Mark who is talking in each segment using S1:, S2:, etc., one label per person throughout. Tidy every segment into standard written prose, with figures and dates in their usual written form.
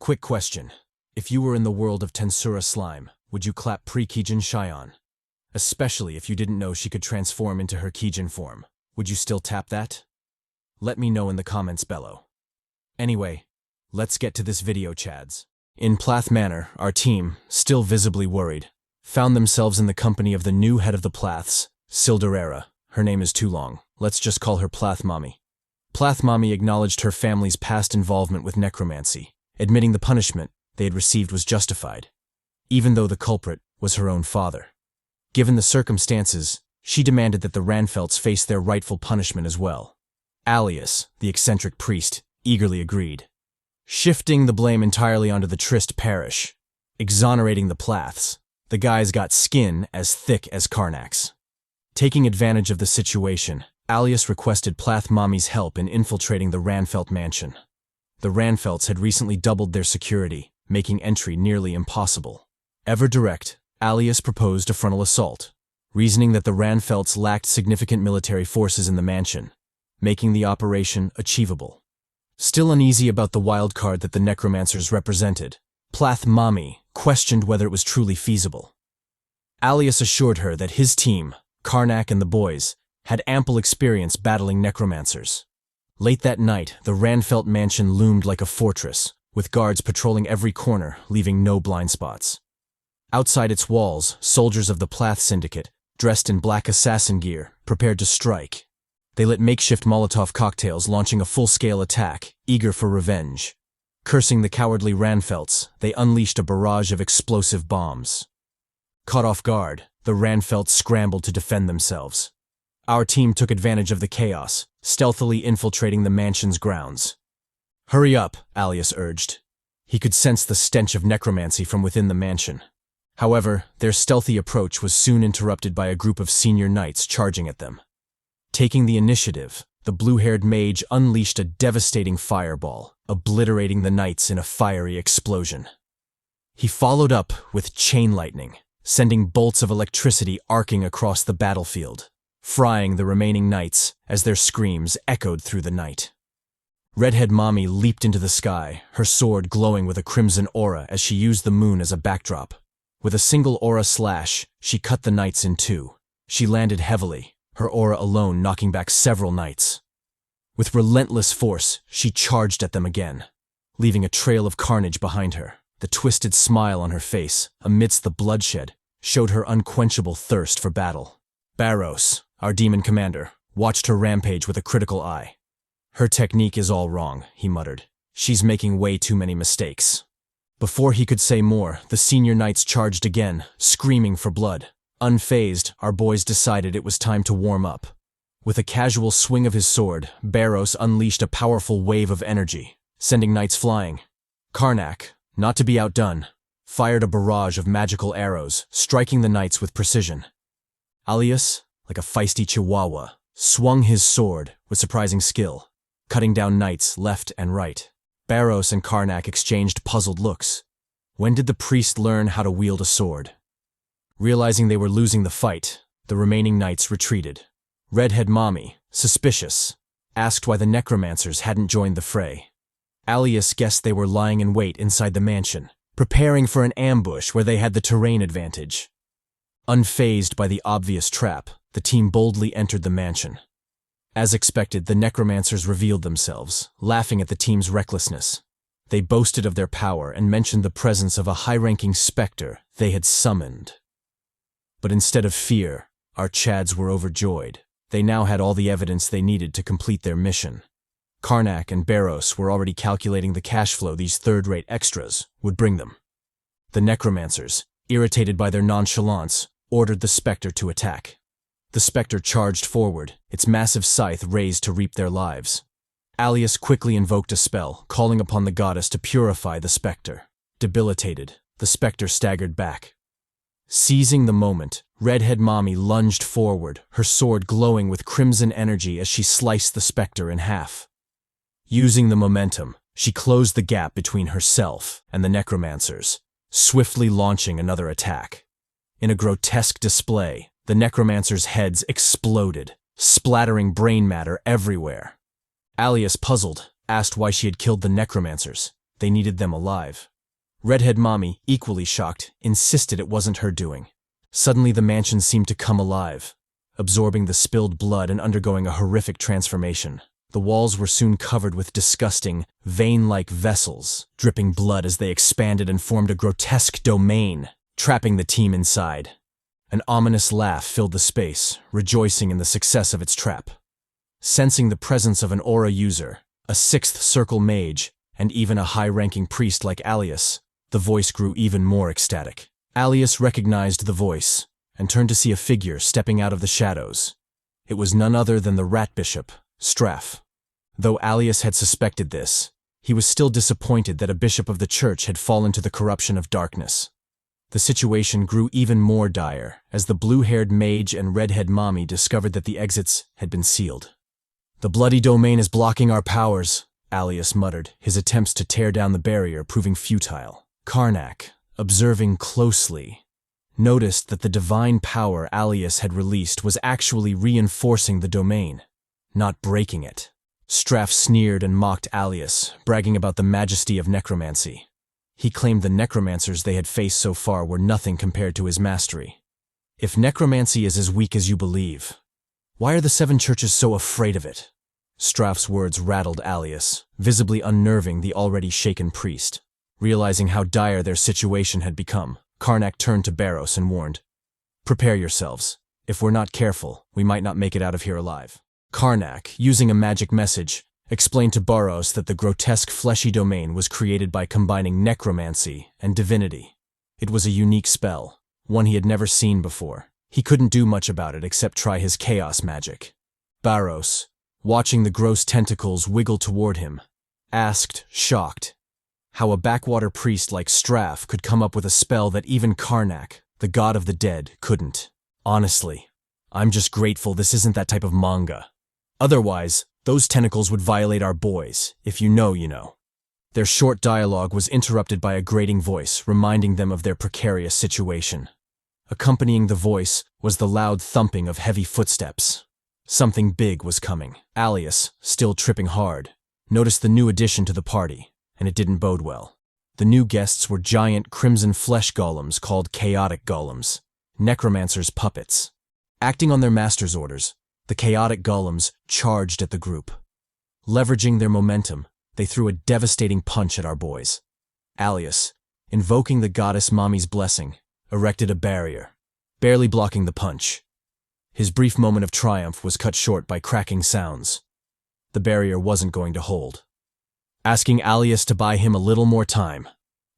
S1: Quick question. If you were in the world of Tensura Slime, would you clap pre-Kijin Shion? Especially if you didn't know she could transform into her Kijin form. Would you still tap that? Let me know in the comments below. Anyway, let's get to this video, Chads. In Plath Manor, our team, still visibly worried, found themselves in the company of the new head of the Plaths, Silderera. Her name is too long. Let's just call her Plath Mommy. Plath Mommy acknowledged her family's past involvement with necromancy, admitting the punishment they had received was justified, even though the culprit was her own father. Given the circumstances, she demanded that the Ranfelts face their rightful punishment as well. Alias, the eccentric priest, eagerly agreed, shifting the blame entirely onto the Trist parish, exonerating the Plaths. The guys got skin as thick as Karnak's. Taking advantage of the situation, Alias requested Plath Mommy's help in infiltrating the Ranfelt mansion. The Ranfelts had recently doubled their security, making entry nearly impossible. Ever direct, Alias proposed a frontal assault, reasoning that the Ranfelts lacked significant military forces in the mansion, making the operation achievable. Still uneasy about the wild card that the necromancers represented, Plath Mommy questioned whether it was truly feasible. Alias assured her that his team, Karnak and the boys, had ample experience battling necromancers. Late that night, the Ranfelt mansion loomed like a fortress, with guards patrolling every corner, leaving no blind spots. Outside its walls, soldiers of the Plath Syndicate, dressed in black assassin gear, prepared to strike. They lit makeshift Molotov cocktails, launching a full-scale attack, eager for revenge. Cursing the cowardly Ranfelts, they unleashed a barrage of explosive bombs. Caught off guard, the Ranfelts scrambled to defend themselves. Our team took advantage of the chaos, stealthily infiltrating the mansion's grounds. "Hurry up," Alias urged. He could sense the stench of necromancy from within the mansion. However, their stealthy approach was soon interrupted by a group of senior knights charging at them. Taking the initiative, the blue-haired mage unleashed a devastating fireball, obliterating the knights in a fiery explosion. He followed up with chain lightning, sending bolts of electricity arcing across the battlefield, frying the remaining knights as their screams echoed through the night. Redhead Mommy leaped into the sky, her sword glowing with a crimson aura as she used the moon as a backdrop. With a single aura slash, she cut the knights in two. She landed heavily, her aura alone knocking back several knights. With relentless force, she charged at them again, leaving a trail of carnage behind her. The twisted smile on her face, amidst the bloodshed, showed her unquenchable thirst for battle. Baros, our demon commander, watched her rampage with a critical eye. "Her technique is all wrong," he muttered. "She's making way too many mistakes." Before he could say more, the senior knights charged again, screaming for blood. Unfazed, our boys decided it was time to warm up. With a casual swing of his sword, Baros unleashed a powerful wave of energy, sending knights flying. Karnak, not to be outdone, fired a barrage of magical arrows, striking the knights with precision. Alias, like a feisty chihuahua, swung his sword with surprising skill, cutting down knights left and right. Baros and Karnak exchanged puzzled looks. When did the priest learn how to wield a sword? Realizing they were losing the fight, the remaining knights retreated. Redhead Mommy, suspicious, asked why the necromancers hadn't joined the fray. Alias guessed they were lying in wait inside the mansion, preparing for an ambush where they had the terrain advantage. Unfazed by the obvious trap, the team boldly entered the mansion. As expected, the necromancers revealed themselves, laughing at the team's recklessness. They boasted of their power and mentioned the presence of a high-ranking specter they had summoned. But instead of fear, our Chads were overjoyed. They now had all the evidence they needed to complete their mission. Karnak and Baros were already calculating the cash flow these third-rate extras would bring them. The necromancers, irritated by their nonchalance, ordered the specter to attack. The specter charged forward, its massive scythe raised to reap their lives. Alias quickly invoked a spell, calling upon the goddess to purify the specter. Debilitated, the specter staggered back. Seizing the moment, Redhead Mommy lunged forward, her sword glowing with crimson energy as she sliced the specter in half. Using the momentum, she closed the gap between herself and the necromancers, swiftly launching another attack. In a grotesque display, the necromancers' heads exploded, splattering brain matter everywhere. Alias, puzzled, asked why she had killed the necromancers. They needed them alive. Redhead Mommy, equally shocked, insisted it wasn't her doing. Suddenly the mansion seemed to come alive, absorbing the spilled blood and undergoing a horrific transformation. The walls were soon covered with disgusting, vein-like vessels, dripping blood as they expanded and formed a grotesque domain, trapping the team inside. An ominous laugh filled the space, rejoicing in the success of its trap. Sensing the presence of an aura user, a sixth circle mage, and even a high-ranking priest like Alias, the voice grew even more ecstatic. Alias recognized the voice, and turned to see a figure stepping out of the shadows. It was none other than the Rat Bishop, Straff. Though Alias had suspected this, he was still disappointed that a bishop of the church had fallen to the corruption of darkness. The situation grew even more dire as the blue-haired mage and redhead mommy discovered that the exits had been sealed. "The bloody domain is blocking our powers," Alias muttered, his attempts to tear down the barrier proving futile. Karnak, observing closely, noticed that the divine power Alias had released was actually reinforcing the domain, not breaking it. Straff sneered and mocked Alias, bragging about the majesty of necromancy. He claimed the necromancers they had faced so far were nothing compared to his mastery. "If necromancy is as weak as you believe, why are the 7 churches so afraid of it?" Straff's words rattled Alias, visibly unnerving the already shaken priest. Realizing how dire their situation had become, Karnak turned to Baros and warned, "Prepare yourselves. If we're not careful, we might not make it out of here alive." Karnak, using a magic message, explained to Baros that the grotesque fleshy domain was created by combining necromancy and divinity. It was a unique spell, one he had never seen before. He couldn't do much about it except try his chaos magic. Baros, watching the gross tentacles wiggle toward him, asked, shocked, how a backwater priest like Straff could come up with a spell that even Karnak, the god of the dead, couldn't. "Honestly, I'm just grateful this isn't that type of manga. Otherwise, those tentacles would violate our boys, if you know, you know." Their short dialogue was interrupted by a grating voice, reminding them of their precarious situation. Accompanying the voice was the loud thumping of heavy footsteps. Something big was coming. Alias, still tripping hard, noticed the new addition to the party, and it didn't bode well. The new guests were giant crimson flesh golems called chaotic golems, necromancers' puppets. Acting on their master's orders, the chaotic golems charged at the group. Leveraging their momentum, they threw a devastating punch at our boys. Alias, invoking the goddess Mommy's blessing, erected a barrier, barely blocking the punch. His brief moment of triumph was cut short by cracking sounds. The barrier wasn't going to hold. Asking Alias to buy him a little more time,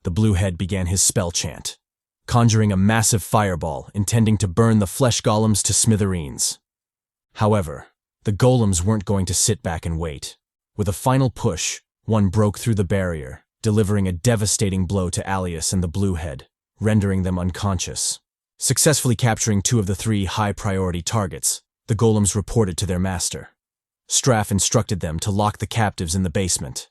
S1: the Bluehead began his spell chant, conjuring a massive fireball intending to burn the flesh golems to smithereens. However, the golems weren't going to sit back and wait. With a final push, one broke through the barrier, delivering a devastating blow to Alias and the Bluehead, rendering them unconscious. Successfully capturing 2 of the 3 high-priority targets, the golems reported to their master. Straff instructed them to lock the captives in the basement.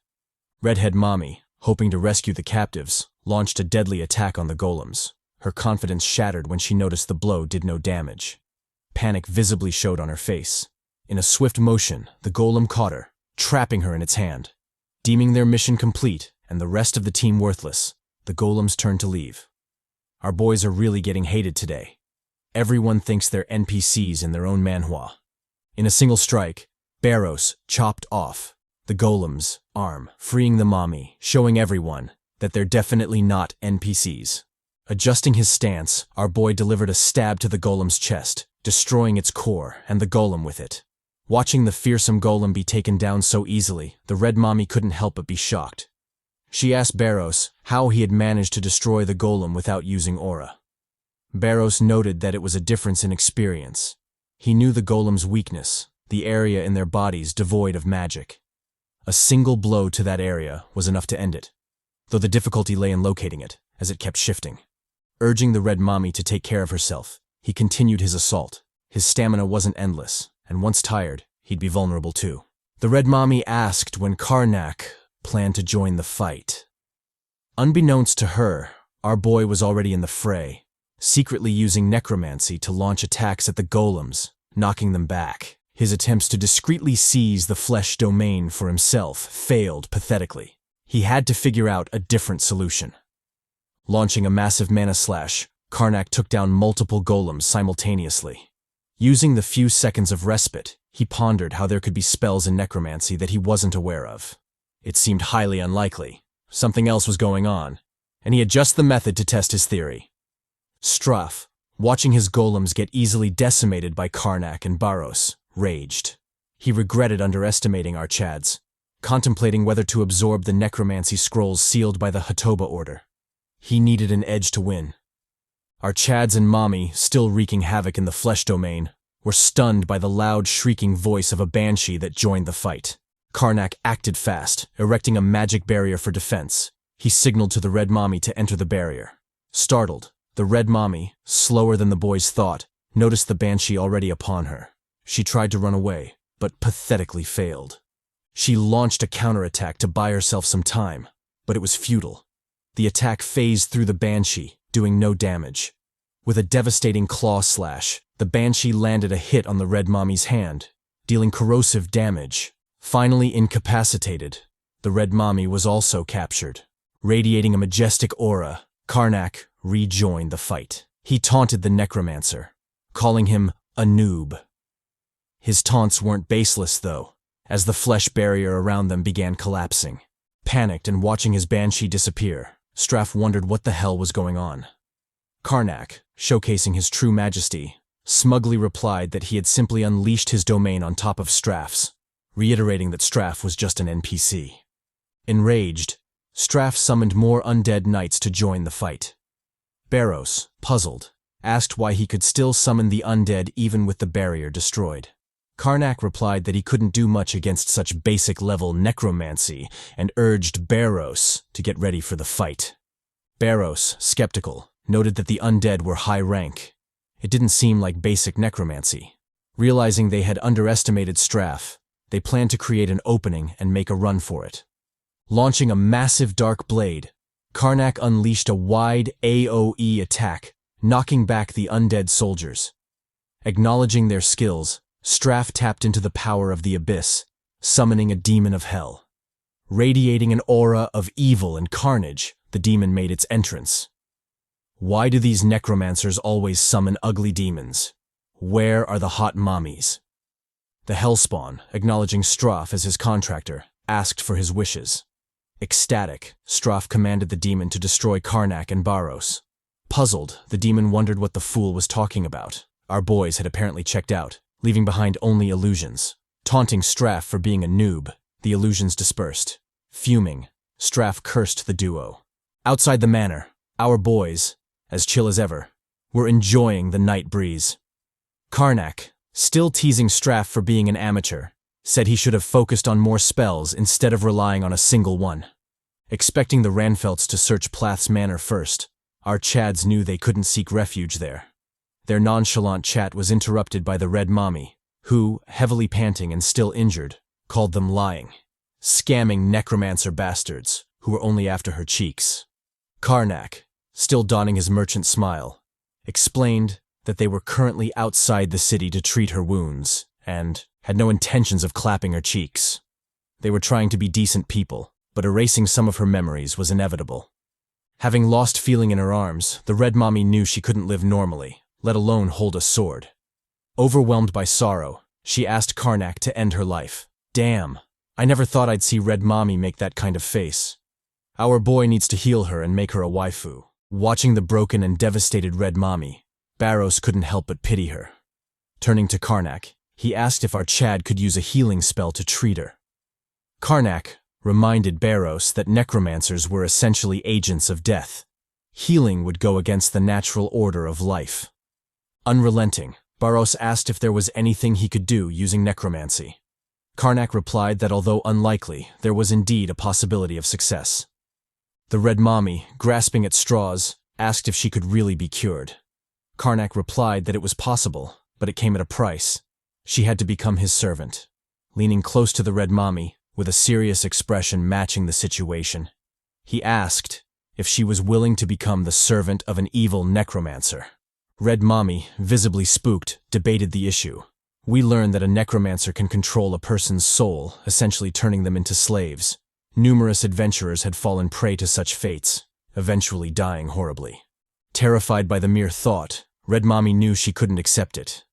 S1: Redhead Mommy, hoping to rescue the captives, launched a deadly attack on the golems. Her confidence shattered when she noticed the blow did no damage. Panic visibly showed on her face. In a swift motion, the golem caught her, trapping her in its hand. Deeming their mission complete and the rest of the team worthless, the golems turned to leave. Our boys are really getting hated today. Everyone thinks they're NPCs in their own manhwa. In a single strike, Baros chopped off the golem's arm, freeing the mommy, showing everyone that they're definitely not NPCs. Adjusting his stance, our boy delivered a stab to the golem's chest, destroying its core and the golem with it. Watching the fearsome golem be taken down so easily, the red mommy couldn't help but be shocked. She asked Baros how he had managed to destroy the golem without using aura. Baros noted that it was a difference in experience. He knew the golem's weakness, the area in their bodies devoid of magic. A single blow to that area was enough to end it, though the difficulty lay in locating it, as it kept shifting. Urging the red mommy to take care of herself, he continued his assault. His stamina wasn't endless, and once tired, he'd be vulnerable too. The red mommy asked when Karnak planned to join the fight. Unbeknownst to her, our boy was already in the fray, secretly using necromancy to launch attacks at the golems, knocking them back. His attempts to discreetly seize the flesh domain for himself failed pathetically. He had to figure out a different solution. Launching a massive mana slash, Karnak took down multiple golems simultaneously. Using the few seconds of respite, he pondered how there could be spells in necromancy that he wasn't aware of. It seemed highly unlikely. Something else was going on, and he had just the method to test his theory. Straff, watching his golems get easily decimated by Karnak and Baros, raged. He regretted underestimating our Chads, contemplating whether to absorb the necromancy scrolls sealed by the Hatoba order. He needed an edge to win. Our Chads and Mommy, still wreaking havoc in the flesh domain, were stunned by the loud shrieking voice of a Banshee that joined the fight. Karnak acted fast, erecting a magic barrier for defense. He signaled to the Red Mommy to enter the barrier. Startled, the Red Mommy, slower than the boys thought, noticed the Banshee already upon her. She tried to run away, but pathetically failed. She launched a counterattack to buy herself some time, but it was futile. The attack phased through the Banshee, doing no damage. With a devastating claw slash, the Banshee landed a hit on the Red Mommy's hand, dealing corrosive damage. Finally incapacitated, the Red Mommy was also captured. Radiating a majestic aura, Karnak rejoined the fight. He taunted the Necromancer, calling him a noob. His taunts weren't baseless, though, as the flesh barrier around them began collapsing. Panicked and watching his Banshee disappear, Straff wondered what the hell was going on. Karnak, showcasing his true majesty, smugly replied that he had simply unleashed his domain on top of Straff's, reiterating that Straff was just an NPC. Enraged, Straff summoned more undead knights to join the fight. Baros, puzzled, asked why he could still summon the undead even with the barrier destroyed. Karnak replied that he couldn't do much against such basic-level necromancy and urged Baros to get ready for the fight. Baros, skeptical, noted that the undead were high rank. It didn't seem like basic necromancy. Realizing they had underestimated Straff, they planned to create an opening and make a run for it. Launching a massive dark blade, Karnak unleashed a wide AoE attack, knocking back the undead soldiers. Acknowledging their skills, Straff tapped into the power of the abyss, summoning a demon of hell. Radiating an aura of evil and carnage, the demon made its entrance. Why do these necromancers always summon ugly demons? Where are the hot mommies? The Hellspawn, acknowledging Straff as his contractor, asked for his wishes. Ecstatic, Straff commanded the demon to destroy Karnak and Baros. Puzzled, the demon wondered what the fool was talking about. Our boys had apparently checked out, leaving behind only illusions. Taunting Straff for being a noob, the illusions dispersed. Fuming, Straff cursed the duo. Outside the manor, our boys, as chill as ever, were enjoying the night breeze. Karnak, still teasing Straff for being an amateur, said he should have focused on more spells instead of relying on a single one. Expecting the Ranfelts to search Plath's manor first, our Chads knew they couldn't seek refuge there. Their nonchalant chat was interrupted by the Red Mommy, who, heavily panting and still injured, called them lying, scamming necromancer bastards who were only after her cheeks. Karnak, still donning his merchant smile, explained that they were currently outside the city to treat her wounds, and had no intentions of clapping her cheeks. They were trying to be decent people, but erasing some of her memories was inevitable. Having lost feeling in her arms, the Red Mommy knew she couldn't live normally, let alone hold a sword. Overwhelmed by sorrow, she asked Karnak to end her life. Damn, I never thought I'd see Red Mommy make that kind of face. Our boy needs to heal her and make her a waifu. Watching the broken and devastated Red Mommy, Baros couldn't help but pity her. Turning to Karnak, he asked if our Chad could use a healing spell to treat her. Karnak reminded Baros that necromancers were essentially agents of death. Healing would go against the natural order of life. Unrelenting, Baros asked if there was anything he could do using necromancy. Karnak replied that although unlikely, there was indeed a possibility of success. The Red Mommy, grasping at straws, asked if she could really be cured. Karnak replied that it was possible, but it came at a price. She had to become his servant. Leaning close to the Red Mommy, with a serious expression matching the situation, he asked if she was willing to become the servant of an evil necromancer. Red Mommy, visibly spooked, debated the issue. We learned that a necromancer can control a person's soul, essentially turning them into slaves. Numerous adventurers had fallen prey to such fates, eventually dying horribly. Terrified by the mere thought, Red Mommy knew she couldn't accept it.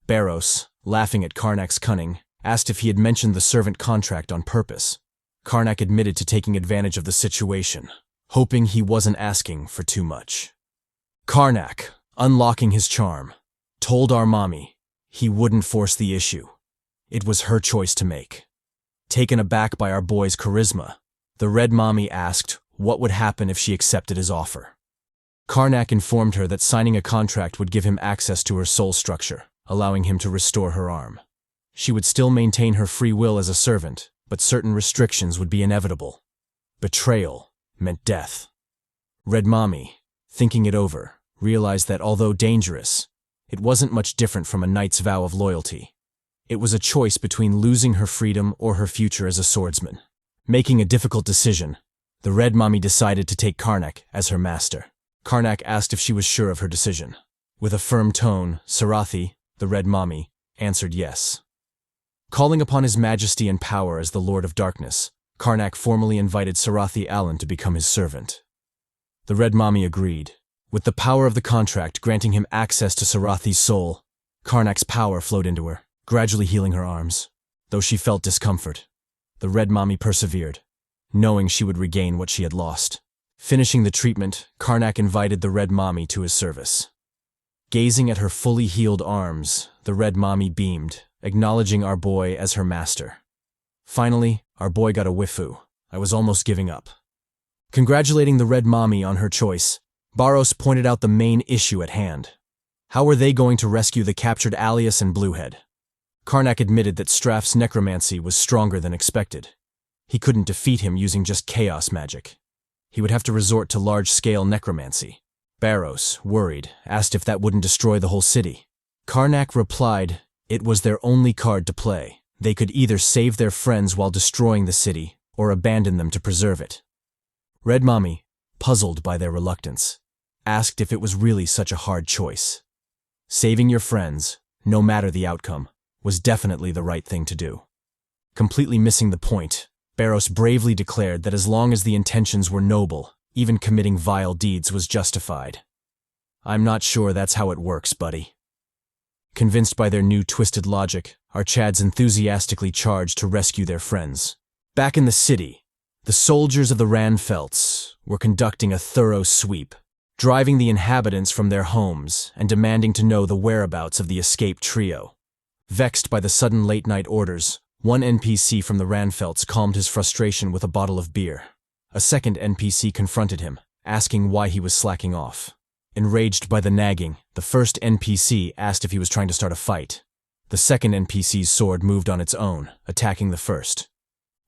S1: Baros, laughing at Karnak's cunning, asked if he had mentioned the servant contract on purpose. Karnak admitted to taking advantage of the situation, hoping he wasn't asking for too much. Karnak, unlocking his charm, told our mommy he wouldn't force the issue. It was her choice to make. Taken aback by our boy's charisma, the Red Mommy asked what would happen if she accepted his offer. Karnak informed her that signing a contract would give him access to her soul structure, allowing him to restore her arm. She would still maintain her free will as a servant, but certain restrictions would be inevitable. Betrayal meant death. Red Mommy, thinking it over, realized that although dangerous, it wasn't much different from a knight's vow of loyalty. It was a choice between losing her freedom or her future as a swordsman. Making a difficult decision, the Red Mommy decided to take Karnak as her master. Karnak asked if she was sure of her decision. With a firm tone, Sarathi, the Red Mommy, answered yes. Calling upon his majesty and power as the Lord of Darkness, Karnak formally invited Sarathi Allen to become his servant. The Red Mommy agreed. With the power of the contract granting him access to Sarathi's soul, Karnak's power flowed into her, gradually healing her arms. Though she felt discomfort, the Red Mommy persevered, knowing she would regain what she had lost. Finishing the treatment, Karnak invited the Red Mommy to his service. Gazing at her fully healed arms, the Red Mommy beamed, acknowledging our boy as her master. Finally, our boy got a whiffu. I was almost giving up. Congratulating the Red Mommy on her choice, Baros pointed out the main issue at hand. How were they going to rescue the captured Alias and Bluehead? Karnak admitted that Straff's necromancy was stronger than expected. He couldn't defeat him using just chaos magic. He would have to resort to large-scale necromancy. Baros, worried, asked if that wouldn't destroy the whole city. Karnak replied it was their only card to play. They could either save their friends while destroying the city, or abandon them to preserve it. Red Mommy, puzzled by their reluctance, asked if it was really such a hard choice. Saving your friends, no matter the outcome, was definitely the right thing to do. Completely missing the point, Baros bravely declared that as long as the intentions were noble, even committing vile deeds was justified. I'm not sure that's how it works, buddy. Convinced by their new twisted logic, our Chads enthusiastically charged to rescue their friends. Back in the city, the soldiers of the Ranfelts were conducting a thorough sweep, driving the inhabitants from their homes and demanding to know the whereabouts of the escaped trio. Vexed by the sudden late-night orders, one NPC from the Ranfelts calmed his frustration with a bottle of beer. A second NPC confronted him, asking why he was slacking off. Enraged by the nagging, the first NPC asked if he was trying to start a fight. The second NPC's sword moved on its own, attacking the first.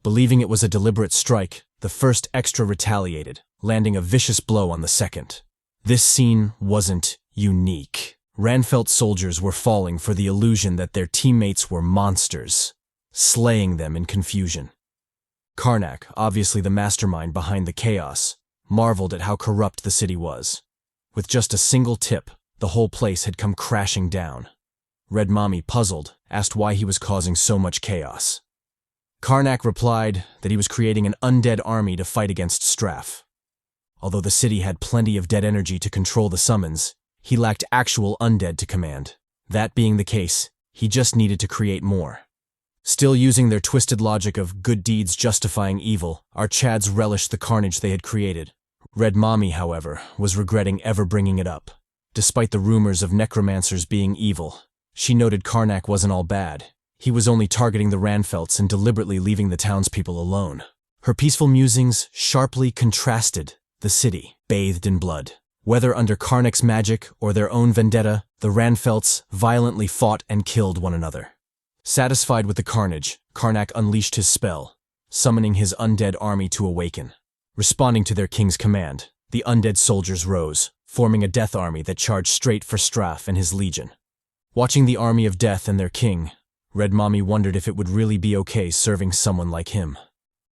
S1: Believing it was a deliberate strike, the first extra retaliated, landing a vicious blow on the second. This scene wasn't unique. Ranfelt soldiers were falling for the illusion that their teammates were monsters, slaying them in confusion. Karnak, obviously the mastermind behind the chaos, marveled at how corrupt the city was. With just a single tip, the whole place had come crashing down. Red Mommy, puzzled, asked why he was causing so much chaos. Karnak replied that he was creating an undead army to fight against Straff. Although the city had plenty of dead energy to control the summons, he lacked actual undead to command. That being the case, he just needed to create more. Still using their twisted logic of good deeds justifying evil, our Chads relished the carnage they had created. Red Mommy, however, was regretting ever bringing it up. Despite the rumors of necromancers being evil, she noted Karnak wasn't all bad. He was only targeting the Ranfelts and deliberately leaving the townspeople alone. Her peaceful musings sharply contrasted the city, bathed in blood. Whether under Karnak's magic or their own vendetta, the Ranfelts violently fought and killed one another. Satisfied with the carnage, Karnak unleashed his spell, summoning his undead army to awaken. Responding to their king's command, the undead soldiers rose, forming a death army that charged straight for Straff and his legion. Watching the army of death and their king, Red Mommy wondered if it would really be okay serving someone like him.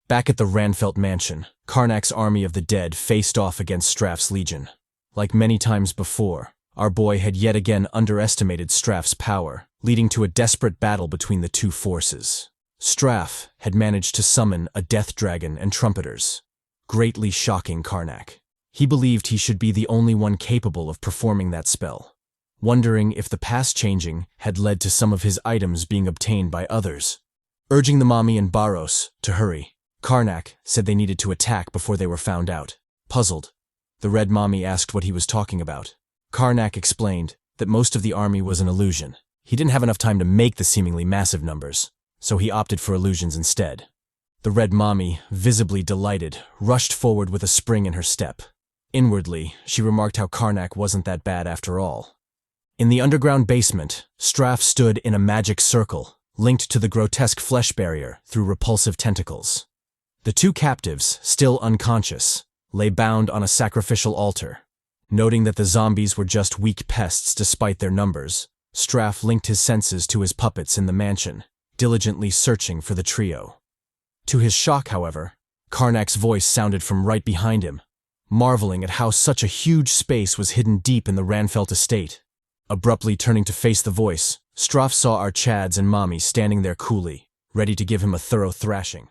S1: Back at the Ranfelt mansion, Karnak's army of the dead faced off against Straff's legion. Like many times before, our boy had yet again underestimated Straff's power, leading to a desperate battle between the two forces. Straff had managed to summon a death dragon and trumpeters, greatly shocking Karnak. He believed he should be the only one capable of performing that spell, wondering if the past changing had led to some of his items being obtained by others. Urging the mommy and Baros to hurry, Karnak said they needed to attack before they were found out. Puzzled, the red mommy asked what he was talking about. Karnak explained that most of the army was an illusion. He didn't have enough time to make the seemingly massive numbers, so he opted for illusions instead. The red mommy, visibly delighted, rushed forward with a spring in her step. Inwardly, she remarked how Karnak wasn't that bad after all. In the underground basement, Straff stood in a magic circle, linked to the grotesque flesh barrier through repulsive tentacles. The two captives, still unconscious, lay bound on a sacrificial altar. Noting that the zombies were just weak pests despite their numbers, Straff linked his senses to his puppets in the mansion, diligently searching for the trio. To his shock, however, Karnak's voice sounded from right behind him, marveling at how such a huge space was hidden deep in the Ranfelt estate. Abruptly turning to face the voice, Straff saw our Chads and Mommy standing there coolly, ready to give him a thorough thrashing.